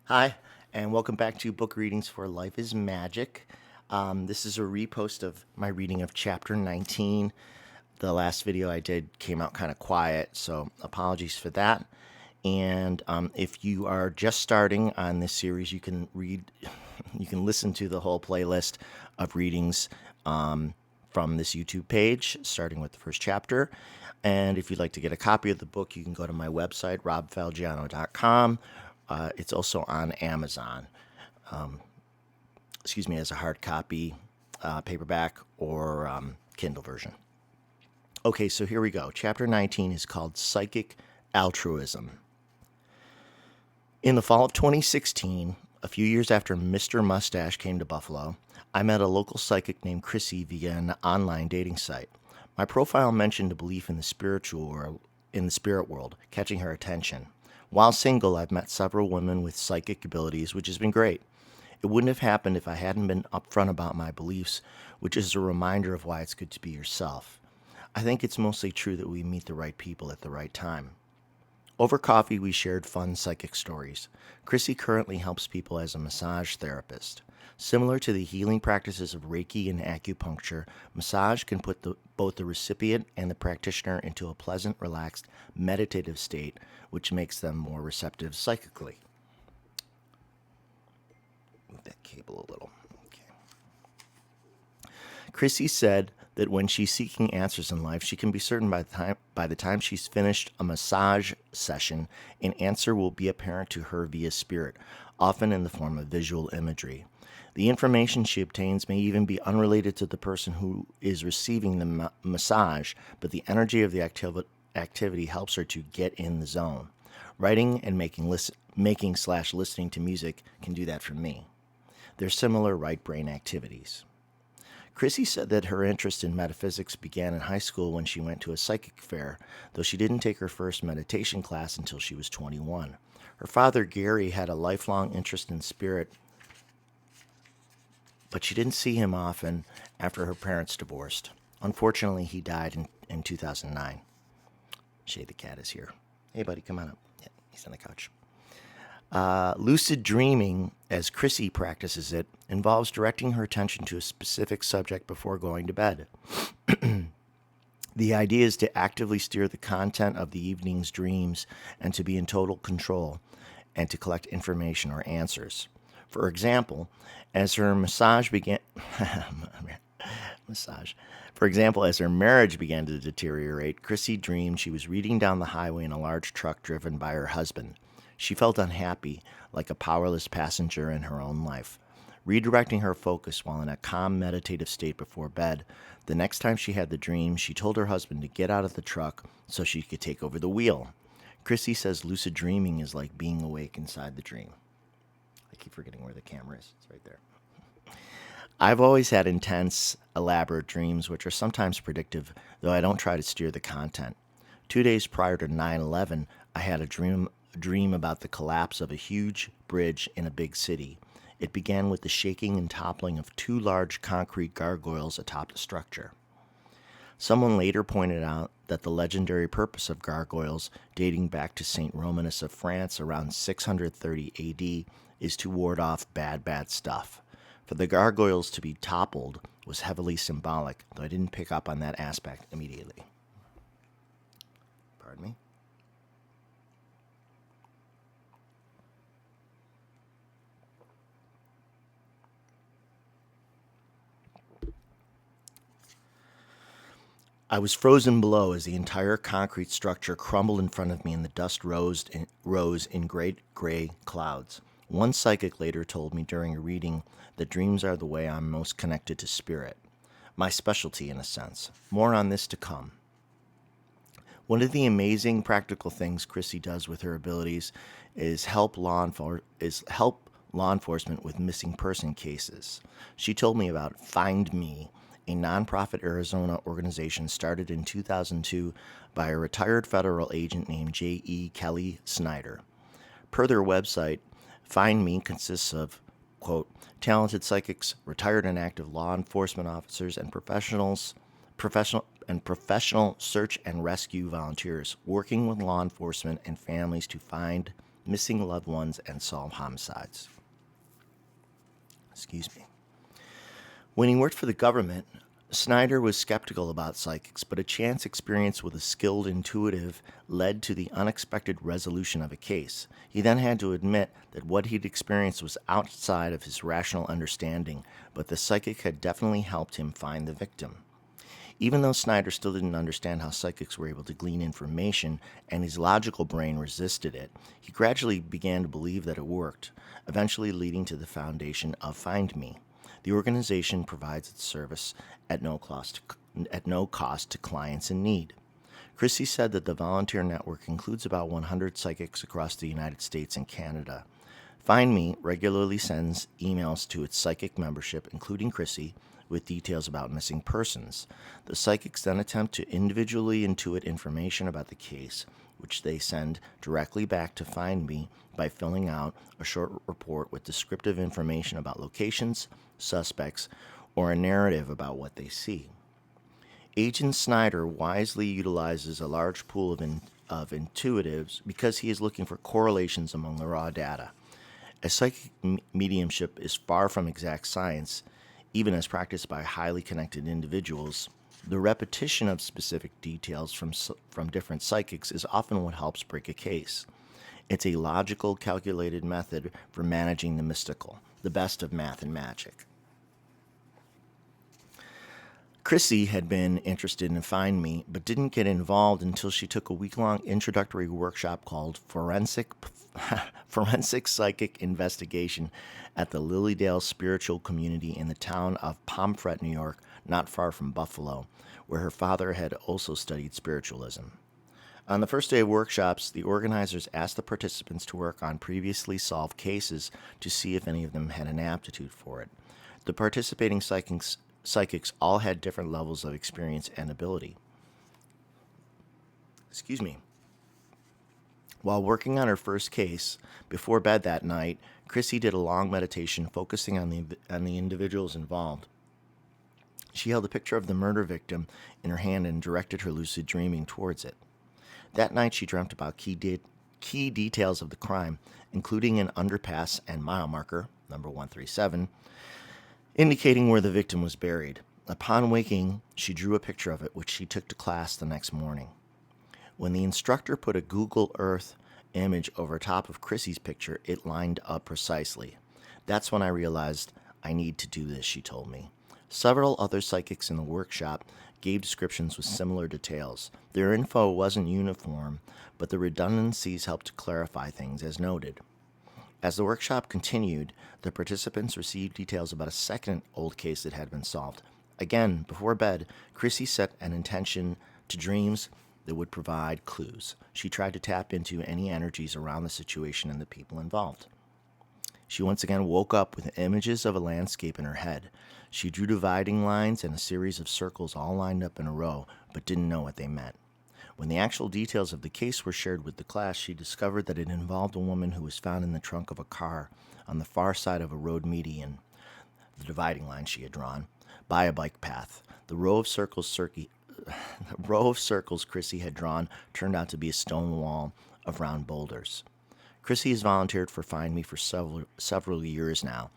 Hi, and welcome back to Book Readings for Life is Magic. This is a repost of my reading of Chapter 19. The last video I did came out kind of quiet, so apologies for that. And if you are just starting on this series, you can listen to the whole playlist of readings from this YouTube page, starting with the first chapter. And if you'd like to get a copy of the book, you can go to my website, robfalgiano.com. It's also on Amazon, as a hard copy, paperback, or Kindle version. Okay, so here we go. Chapter 19 is called Psychic Altruism. In the fall of 2016, a few years after Mr. Mustache came to Buffalo, I met a local psychic named Chrissy via an online dating site. My profile mentioned a belief in the spirit world, catching her attention. While single, I've met several women with psychic abilities, which has been great. It wouldn't have happened if I hadn't been upfront about my beliefs, which is a reminder of why it's good to be yourself. I think it's mostly true that we meet the right people at the right time. Over coffee, we shared fun psychic stories. Chrissy currently helps people as a massage therapist. Similar to the healing practices of Reiki and acupuncture, massage can put both the recipient and the practitioner into a pleasant, relaxed, meditative state, which makes them more receptive psychically. Move that cable a little. Okay. Chrissy said that when she's seeking answers in life, she can be certain by the time she's finished a massage session, an answer will be apparent to her via spirit, often in the form of visual imagery. The information she obtains may even be unrelated to the person who is receiving the massage, but the energy of the activity helps her to get in the zone. Writing and making/listening to music can do that for me. They're similar right brain activities. Chrissy said that her interest in metaphysics began in high school when she went to a psychic fair, though she didn't take her first meditation class until she was 21. Her father, Gary, had a lifelong interest in spirit, but she didn't see him often after her parents divorced. Unfortunately, he died in 2009. Shay the cat is here. Hey, buddy, come on up. Yeah, he's on the couch. Lucid dreaming, as Chrissy practices it, involves directing her attention to a specific subject before going to bed. The idea is to actively steer the content of the evening's dreams and to be in total control and to collect information or answers. For example, as her marriage began to deteriorate, Chrissy dreamed she was reading down the highway in a large truck driven by her husband. She felt unhappy, like a powerless passenger in her own life. Redirecting her focus while in a calm meditative state before bed, the next time she had the dream, she told her husband to get out of the truck so she could take over the wheel. Chrissy says lucid dreaming is like being awake inside the dream. I keep forgetting where the camera is. It's right there. I've always had intense, elaborate dreams, which are sometimes predictive, though I don't try to steer the content. 2 days prior to 9/11, I had a dream about the collapse of a huge bridge in a big city. It began with the shaking and toppling of 2 large concrete gargoyles atop the structure. Someone later pointed out that the legendary purpose of gargoyles, dating back to St. Romanus of France around 630 AD, is to ward off bad stuff. For the gargoyles to be toppled was heavily symbolic, though I didn't pick up on that aspect immediately. Pardon me? I was frozen below as the entire concrete structure crumbled in front of me and the dust rose in great gray clouds. One psychic later told me during a reading that dreams are the way I'm most connected to spirit. My specialty, in a sense. More on this to come. One of the amazing practical things Chrissy does with her abilities is help law enforcement with missing person cases. She told me about Find Me, a nonprofit Arizona organization started in 2002 by a retired federal agent named J.E. Kelly Snyder. Per their website, Find Me consists of, quote, talented psychics, retired and active law enforcement officers, and professional search and rescue volunteers working with law enforcement and families to find missing loved ones, and solve homicides. Excuse me. When he worked for the government, Snyder was skeptical about psychics, but a chance experience with a skilled intuitive led to the unexpected resolution of a case. He then had to admit that what he'd experienced was outside of his rational understanding, but the psychic had definitely helped him find the victim. Even though Snyder still didn't understand how psychics were able to glean information and his logical brain resisted it, he gradually began to believe that it worked, eventually leading to the foundation of Find Me. The organization provides its service at no cost to clients in need. Chrissy said that the volunteer network includes about 100 psychics across the United States and Canada. Find Me regularly sends emails to its psychic membership, including Chrissy, with details about missing persons. The psychics then attempt to individually intuit information about the case, which they send directly back to Find Me by filling out a short report with descriptive information about locations, suspects, or a narrative about what they see. Agent Snyder wisely utilizes a large pool of intuitives because he is looking for correlations among the raw data. As psychic mediumship is far from exact science, even as practiced by highly connected individuals, the repetition of specific details from different psychics is often what helps break a case. It's a logical, calculated method for managing the mystical, the best of math and magic. Chrissy had been interested in Find Me, but didn't get involved until she took a week-long introductory workshop called Forensic Psychic Investigation at the Lilydale Spiritual Community in the town of Pomfret, New York, not far from Buffalo, where her father had also studied spiritualism. On the first day of workshops, the organizers asked the participants to work on previously solved cases to see if any of them had an aptitude for it. The participating psychics all had different levels of experience and ability. Excuse me. While working on her first case, before bed that night, Chrissy did a long meditation focusing on the individuals involved. She held a picture of the murder victim in her hand and directed her lucid dreaming towards it. That night she dreamt about key details of the crime, including an underpass and mile marker, number 137, indicating where the victim was buried. Upon waking, she drew a picture of it, which she took to class the next morning. When the instructor put a Google Earth image over top of Chrissy's picture, it lined up precisely. That's when I realized I need to do this, she told me. Several other psychics in the workshop gave descriptions with similar details. Their info wasn't uniform, but the redundancies helped to clarify things, as noted. As the workshop continued, the participants received details about a second old case that had been solved. Again, before bed, Chrissy set an intention to dreams that would provide clues. She tried to tap into any energies around the situation and the people involved. She once again woke up with images of a landscape in her head. She drew dividing lines and a series of circles all lined up in a row, but didn't know what they meant. When the actual details of the case were shared with the class, she discovered that it involved a woman who was found in the trunk of a car on the far side of a road median, the dividing line she had drawn, by a bike path. The row of circles Chrissy had drawn turned out to be a stone wall of round boulders. Chrissy has volunteered for Find Me for several years now.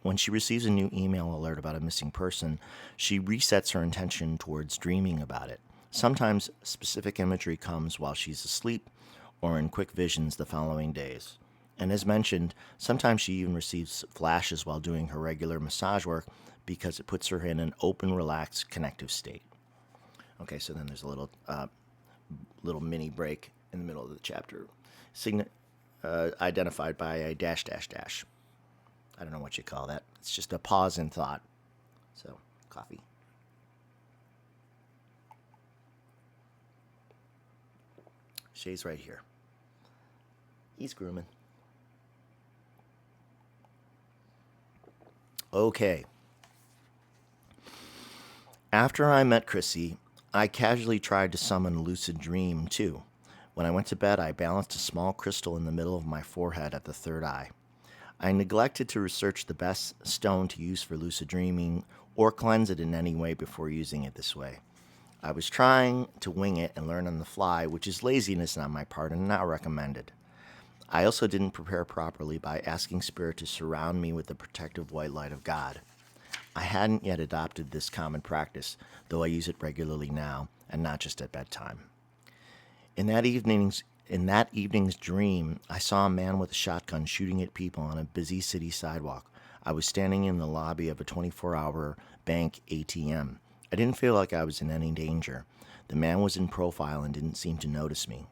When she receives a new email alert about a missing person, she resets her intention towards dreaming about it. Sometimes specific imagery comes while she's asleep or in quick visions the following days. And as mentioned, sometimes she even receives flashes while doing her regular massage work because it puts her in an open, relaxed, connective state. Okay, so then there's a little mini break in the middle of the chapter, identified by a dash, dash, dash. I don't know what you call that. It's just a pause in thought. So, coffee. Shay's right here. He's grooming. Okay. After I met Chrissy, I casually tried to summon a lucid dream, too. When I went to bed, I balanced a small crystal in the middle of my forehead at the third eye. I neglected to research the best stone to use for lucid dreaming or cleanse it in any way before using it this way. I was trying to wing it and learn on the fly, which is laziness on my part and not recommended. I also didn't prepare properly by asking Spirit to surround me with the protective white light of God. I hadn't yet adopted this common practice, though I use it regularly now, and not just at bedtime. In that evening's dream, I saw a man with a shotgun shooting at people on a busy city sidewalk. I was standing in the lobby of a 24-hour bank ATM. I didn't feel like I was in any danger. The man was in profile and didn't seem to notice me.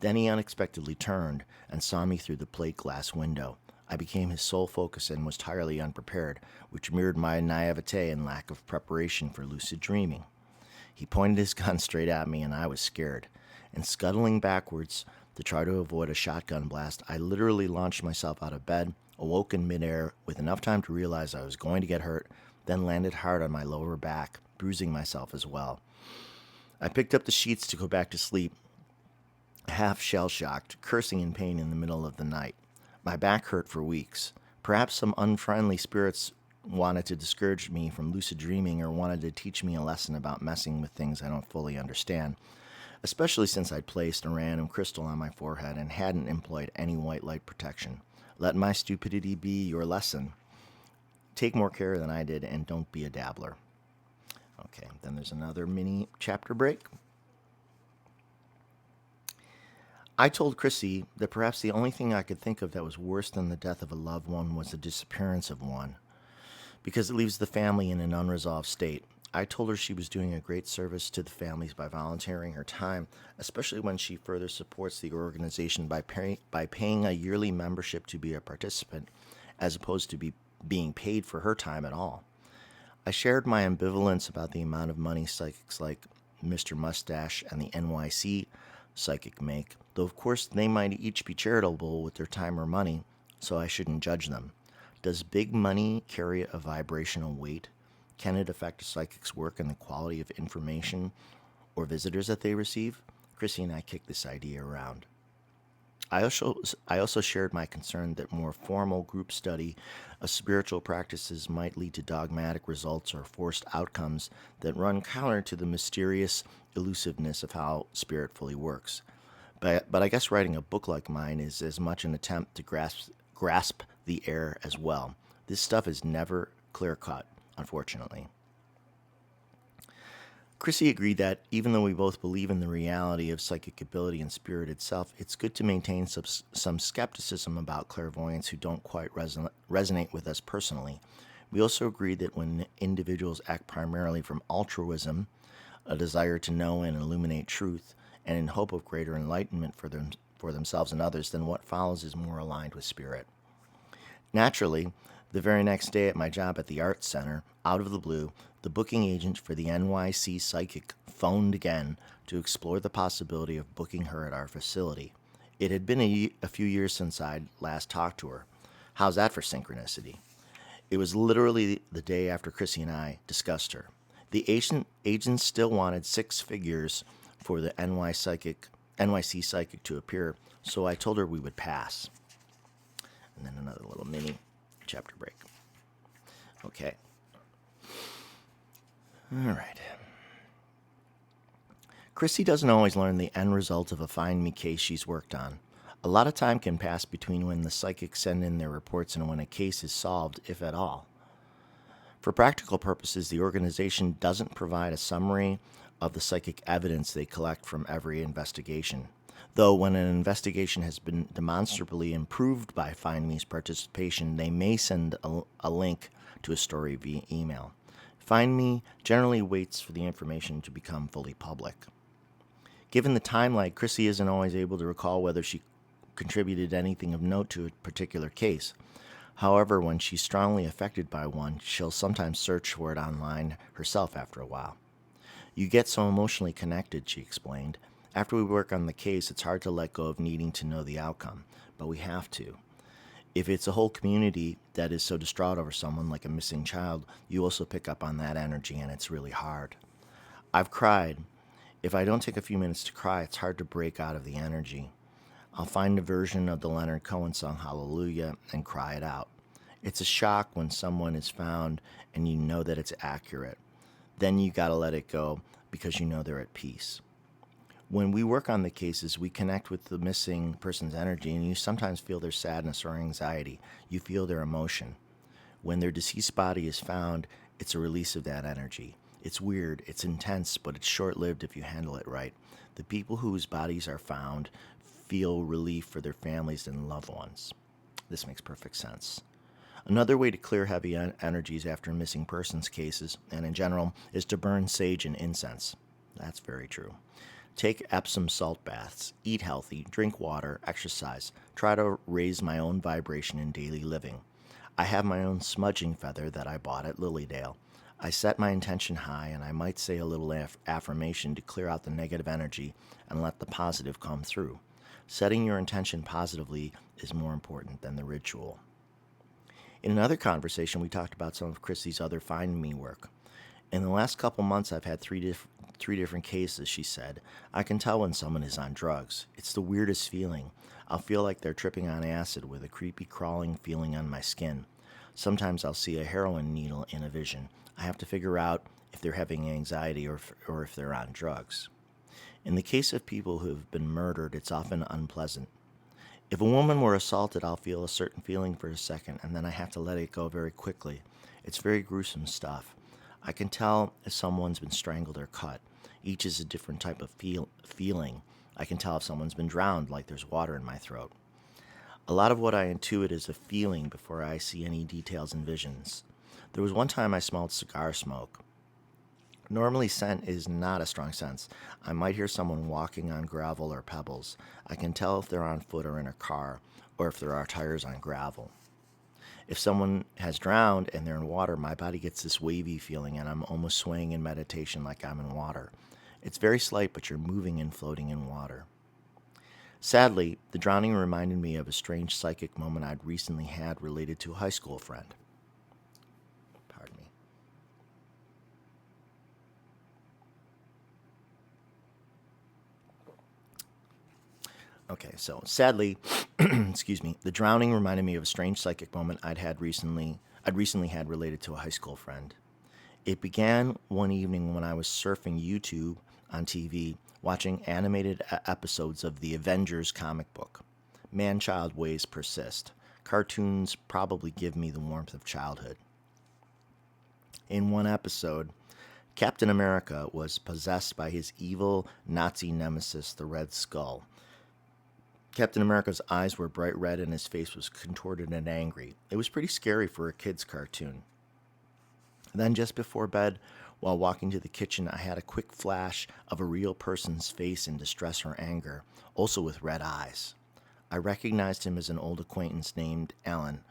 Then he unexpectedly turned and saw me through the plate glass window. I became his sole focus and was entirely unprepared, which mirrored my naivete and lack of preparation for lucid dreaming. He pointed his gun straight at me, and I was scared. And scuttling backwards to try to avoid a shotgun blast, I literally launched myself out of bed, awoke in midair with enough time to realize I was going to get hurt, then landed hard on my lower back, bruising myself as well. I picked up the sheets to go back to sleep, half shell-shocked, cursing in pain in the middle of the night. My back hurt for weeks. Perhaps some unfriendly spirits wanted to discourage me from lucid dreaming or wanted to teach me a lesson about messing with things I don't fully understand, especially since I'd placed a random crystal on my forehead and hadn't employed any white light protection. Let my stupidity be your lesson. Take more care than I did and don't be a dabbler. Okay, then there's another mini chapter break. I told Chrissy that perhaps the only thing I could think of that was worse than the death of a loved one was the disappearance of one, because it leaves the family in an unresolved state. I told her she was doing a great service to the families by volunteering her time, especially when she further supports the organization by paying a yearly membership to be a participant, as opposed to being paid for her time at all. I shared my ambivalence about the amount of money psychics like Mr. Mustache and the NYC psychic make, though of course they might each be charitable with their time or money, so I shouldn't judge them. Does big money carry a vibrational weight? Can it affect a psychic's work and the quality of information or visitors that they receive? Chrissy and I kicked this idea around. I also shared my concern that more formal group study of spiritual practices might lead to dogmatic results or forced outcomes that run counter to the mysterious elusiveness of how spirit fully works. But I guess writing a book like mine is as much an attempt to grasp the air as well. This stuff is never clear-cut, unfortunately. Chrissy agreed that even though we both believe in the reality of psychic ability and spirit itself, it's good to maintain some skepticism about clairvoyants who don't quite resonate with us personally. We also agreed that when individuals act primarily from altruism, a desire to know and illuminate truth, and in hope of greater enlightenment for themselves and others, then what follows is more aligned with spirit. Naturally, the very next day at my job at the Arts Center, out of the blue, the booking agent for the NYC Psychic phoned again to explore the possibility of booking her at our facility. It had been a few years since I'd last talked to her. How's that for synchronicity? It was literally the day after Chrissy and I discussed her. The agent still wanted 6 figures for the NYC Psychic to appear, so I told her we would pass. And then another little mini chapter break. Okay. All right. Chrissy doesn't always learn the end result of a Find Me case she's worked on. A lot of time can pass between when the psychics send in their reports and when a case is solved, if at all. For practical purposes, the organization doesn't provide a summary of the psychic evidence they collect from every investigation. Though when an investigation has been demonstrably improved by Find Me's participation, they may send a link to a story via email. Find Me generally waits for the information to become fully public. Given the time lag, Chrissy isn't always able to recall whether she contributed anything of note to a particular case. However, when she's strongly affected by one, she'll sometimes search for it online herself after a while. You get so emotionally connected, she explained. After we work on the case, it's hard to let go of needing to know the outcome, but we have to. If it's a whole community that is so distraught over someone like a missing child, you also pick up on that energy, and it's really hard. I've cried. If I don't take a few minutes to cry, it's hard to break out of the energy. I'll find a version of the Leonard Cohen song Hallelujah and cry it out. It's a shock when someone is found and you know that it's accurate. Then you gotta let it go because you know they're at peace. When we work on the cases, we connect with the missing person's energy, and you sometimes feel their sadness or anxiety. You feel their emotion. When their deceased body is found, it's a release of that energy. It's weird, it's intense, but it's short lived if you handle it right. The people whose bodies are found feel relief for their families and loved ones. This makes perfect sense. Another way to clear heavy energies after missing persons cases, and in general, is to burn sage and incense. That's very true. Take Epsom salt baths, eat healthy, drink water, exercise. Try to raise my own vibration in daily living. I have my own smudging feather that I bought at Lilydale. I set my intention high, and I might say a little affirmation to clear out the negative energy and let the positive come through. Setting your intention positively is more important than the ritual. In another conversation, we talked about some of Chrissy's other Find Me work. In the last couple months, I've had three different cases, she said. I can tell when someone is on drugs. It's the weirdest feeling. I'll feel like they're tripping on acid with a creepy crawling feeling on my skin. Sometimes I'll see a heroin needle in a vision. I have to figure out if they're having anxiety or if they're on drugs. In the case of people who have been murdered, it's often unpleasant. If a woman were assaulted, I'll feel a certain feeling for a second, and then I have to let it go very quickly. It's very gruesome stuff. I can tell if someone's been strangled or cut. Each is a different type of feeling. I can tell if someone's been drowned, like there's water in my throat. A lot of what I intuit is a feeling before I see any details and visions. There was one time I smelled cigar smoke. Normally, scent is not a strong sense. I might hear someone walking on gravel or pebbles. I can tell if they're on foot or in a car, or if there are tires on gravel. If someone has drowned and they're in water, my body gets this wavy feeling, and I'm almost swaying in meditation like I'm in water. It's very slight, but you're moving and floating in water. Sadly, the drowning reminded me of a strange psychic moment I'd recently had related to a high school friend. Pardon me. Okay, so sadly, excuse me, the drowning reminded me of a strange psychic moment I'd recently had related to a high school friend. It began one evening when I was surfing YouTube on TV, watching animated episodes of the Avengers comic book. Man-child ways persist. Cartoons probably give me the warmth of childhood. In one episode, Captain America was possessed by his evil Nazi nemesis, the Red Skull. Captain America's eyes were bright red and his face was contorted and angry. It was pretty scary for a kid's cartoon. Then, just before bed, while walking to the kitchen, I had a quick flash of a real person's face in distress or anger, also with red eyes. I recognized him as an old acquaintance named Alan.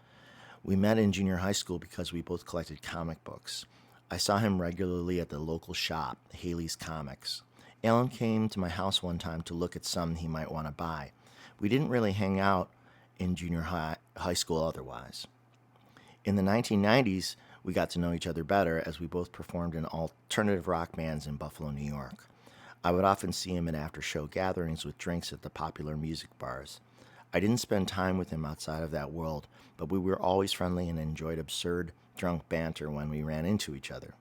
We met in junior high school because we both collected comic books. I saw him regularly at the local shop, Haley's Comics. Alan came to my house one time to look at some he might want to buy. We didn't really hang out in junior high school otherwise. In the 1990s, we got to know each other better as we both performed in alternative rock bands in Buffalo, New York. I would often see him at after-show gatherings with drinks at the popular music bars. I didn't spend time with him outside of that world, but we were always friendly and enjoyed absurd, drunk banter when we ran into each other.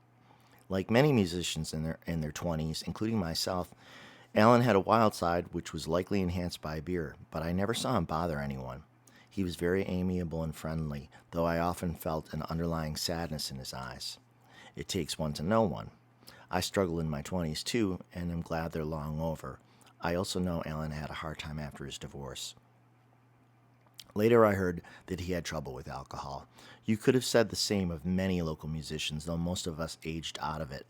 Like many musicians in their 20s, including myself, Alan had a wild side which was likely enhanced by beer, but I never saw him bother anyone. He was very amiable and friendly, though I often felt an underlying sadness in his eyes. It takes one to know one. I struggled in my 20s too, and am glad they're long over. I also know Alan had a hard time after his divorce. Later I heard that he had trouble with alcohol. You could have said the same of many local musicians, though most of us aged out of it.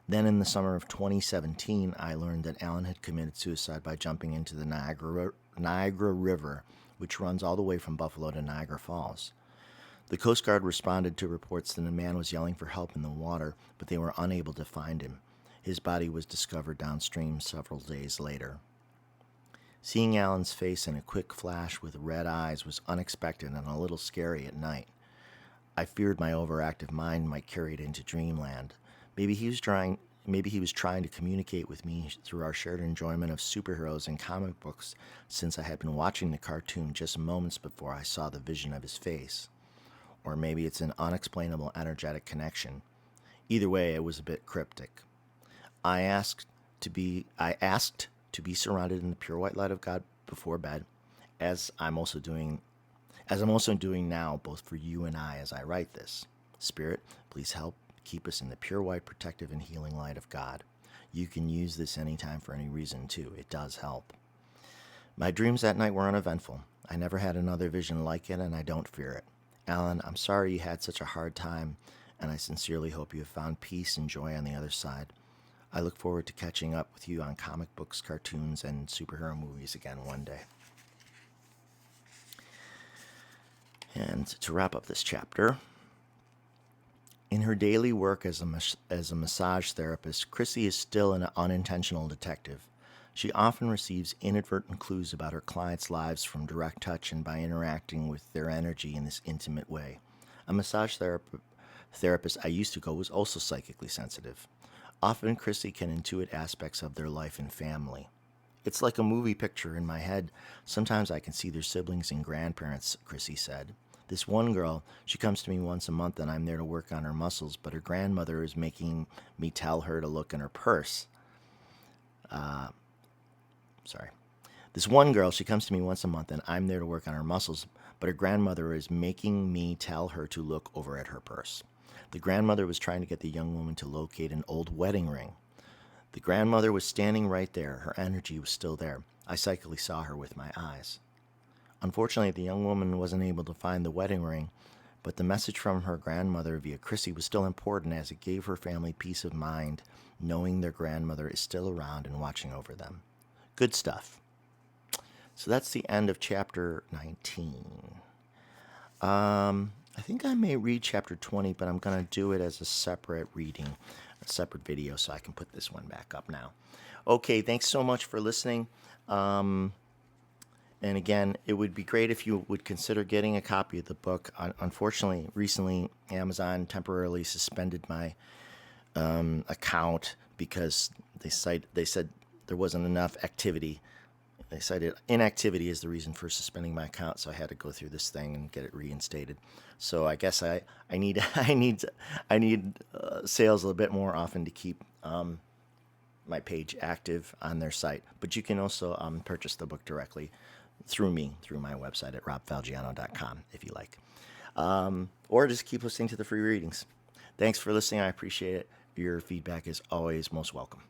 Then in the summer of 2017, I learned that Alan had committed suicide by jumping into the Niagara River, which runs all the way from Buffalo to Niagara Falls. The Coast Guard responded to reports that a man was yelling for help in the water, but they were unable to find him. His body was discovered downstream several days later. Seeing Alan's face in a quick flash with red eyes was unexpected and a little scary at night. I feared my overactive mind might carry it into dreamland. Maybe he was trying to communicate with me through our shared enjoyment of superheroes and comic books, since I had been watching the cartoon just moments before I saw the vision of his face. Or maybe it's an unexplainable energetic connection. Either way, it was a bit cryptic. I asked to to be surrounded in the pure white light of God before bed, as I'm also doing now, both for you and I as I write this. Spirit, please help keep us in the pure white, protective, and healing light of God. You can use this anytime for any reason, too. It does help. My dreams that night were uneventful. I never had another vision like it, and I don't fear it. Alan, I'm sorry you had such a hard time, and I sincerely hope you have found peace and joy on the other side. I look forward to catching up with you on comic books, cartoons, and superhero movies again one day. And to wrap up this chapter, in her daily work as a massage therapist, Chrissy is still an unintentional detective. She often receives inadvertent clues about her clients' lives from direct touch and by interacting with their energy in this intimate way. A massage therapist I used to go was also psychically sensitive. Often, Chrissy can intuit aspects of their life and family. It's like a movie picture in my head. Sometimes I can see their siblings and grandparents, Chrissy said. This one girl, she comes to me once a month and I'm there to work on her muscles, but her grandmother is making me tell her to look in her purse. This one girl, she comes to me once a month and I'm there to work on her muscles, but her grandmother is making me tell her to look over at her purse. The grandmother was trying to get the young woman to locate an old wedding ring. The grandmother was standing right there. Her energy was still there. I psychically saw her with my eyes. Unfortunately, the young woman wasn't able to find the wedding ring, but the message from her grandmother via Chrissy was still important as it gave her family peace of mind, knowing their grandmother is still around and watching over them. Good stuff. So that's the end of chapter 19. I think I may read chapter 20, but I'm going to do it as a separate reading, a separate video, so I can put this one back up now. Okay, thanks so much for listening. And again, it would be great if you would consider getting a copy of the book. Unfortunately, recently, Amazon temporarily suspended my account because they said there wasn't enough activity. They cited inactivity as the reason for suspending my account, so I had to go through this thing and get it reinstated. So I guess I need sales a little bit more often to keep my page active on their site. But you can also purchase the book directly through me, through my website at robfalgiano.com if you like. Or just keep listening to the free readings. Thanks for listening. I appreciate it. Your feedback is always most welcome.